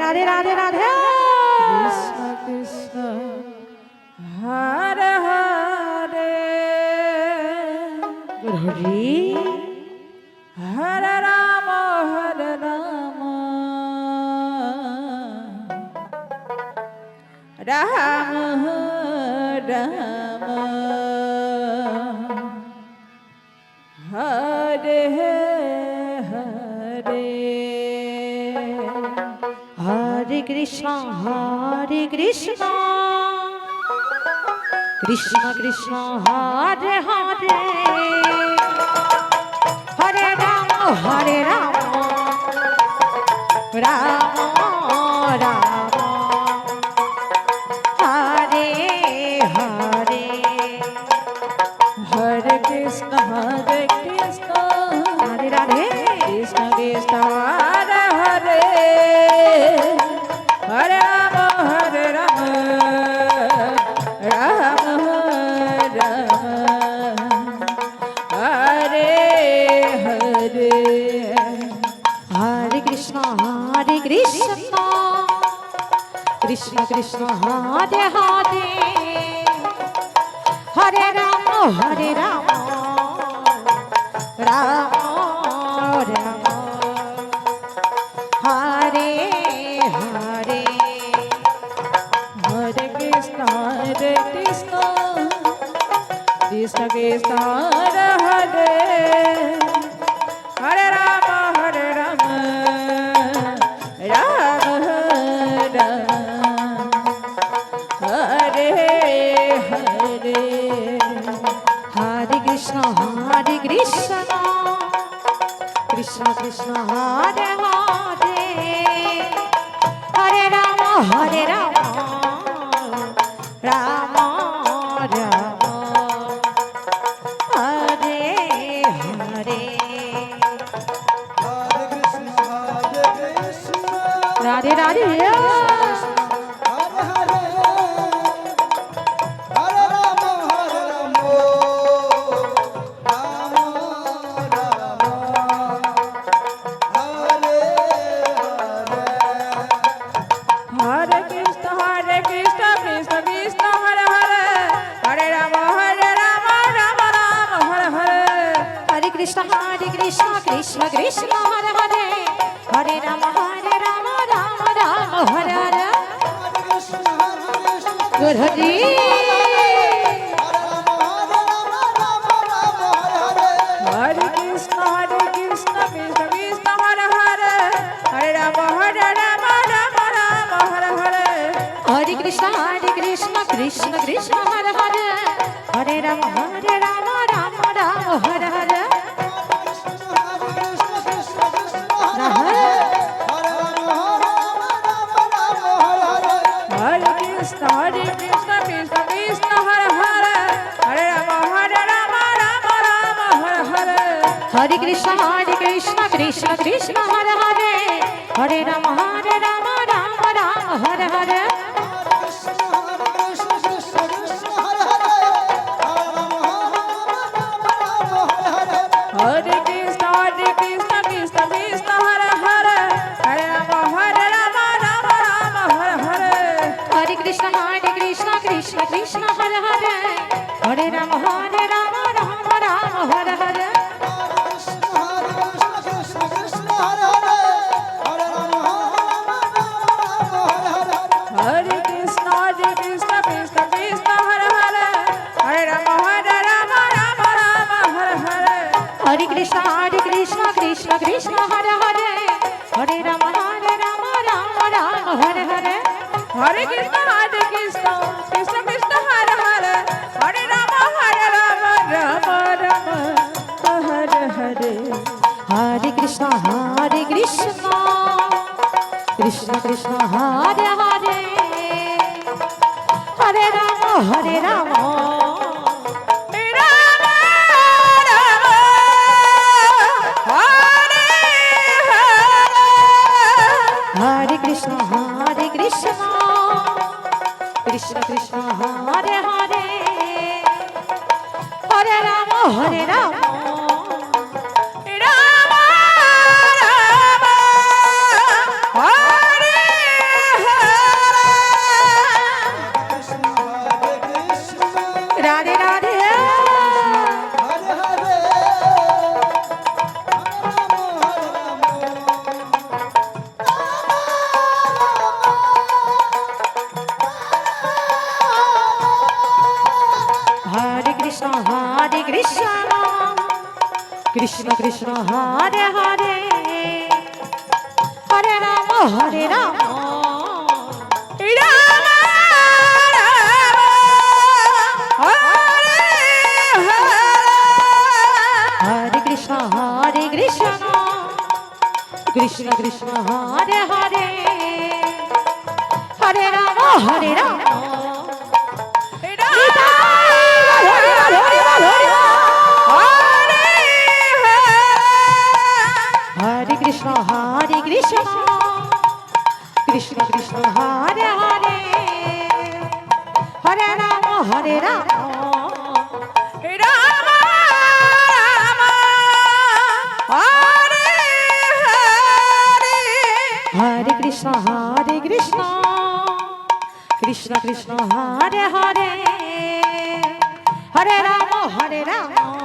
Radhe Radhe Radhe Krishna Krishna Hare Hare Hari Hare Ram Ram Ram Hare Hare Hare Krishna Krishna Krishna Hare Hare Hare Ram Ram Ram Hare Hare Hare Krishna Radhe Radhe Krishna Krishna Hare Hare Hare Ram Ram Ram Hare Hare Hare Krishna Krishna Krishna Hare Hare Hare Ram Ram Ram Hare Hare Hare Krishna Krishna Krishna Hare Hare Hare Ram Ram Ram Hare Hare Hare Krishna Krishna Krishna Hare Hare Hare Ram Ram Ram Hare Hare Radhe Radhe Hare Krishna Krishna Krishna Hare Hare Hare Ram Ram Ram Hare Hare Hare Krishna Krishna Krishna Hare Hare Hare Ram Ram Ram Hare Hare Hari Hare Krishna Krishna Krishna Hare Hare Hare Ram Ram Hare Hare Hare Krishna Krishna Krishna Hare Hare Hare Ram Ram Ram Hare Hare Hare Krishna Krishna Hare Hare Hare Ram Ram Hare Hare Hare Krishna Krishna Krishna Hare Hare Hare Ram Ram Ram Hare Hare Hare Krishna Krishna Krishna Hare Hare Hare Ram Ram Hare Hare Hare Krishna Krishna Krishna Hare Hare Hare Ram Ram Hare Hare Hare Krishna Krishna Hare Hare Hare Ram Ram Hare Hare Hare Krishna Krishna Krishna Hare Hare Hare Ram Ram Hare Hare Hare Krishna Krishna Krishna Hare Hare Hare Ram Ram Hare Hare Hare Krishna Krishna Krishna Hare Hare Hare Ram Hare Ram Hare Krishna Krishna Krishna Hare Hare Hare Ram Hare Ram Ram Ram Hare Krishna Hare Hare Hare Ram Hare Ram Ram Hare Krishna Krishna Krishna Hare Hare Hare Ram Hare Ram Hare Krishna Krishna Krishna Hare Hare Hare Ram Hare Ram Hare Krishna Krishna Krishna Hare Hare Hare Ram Hare Ram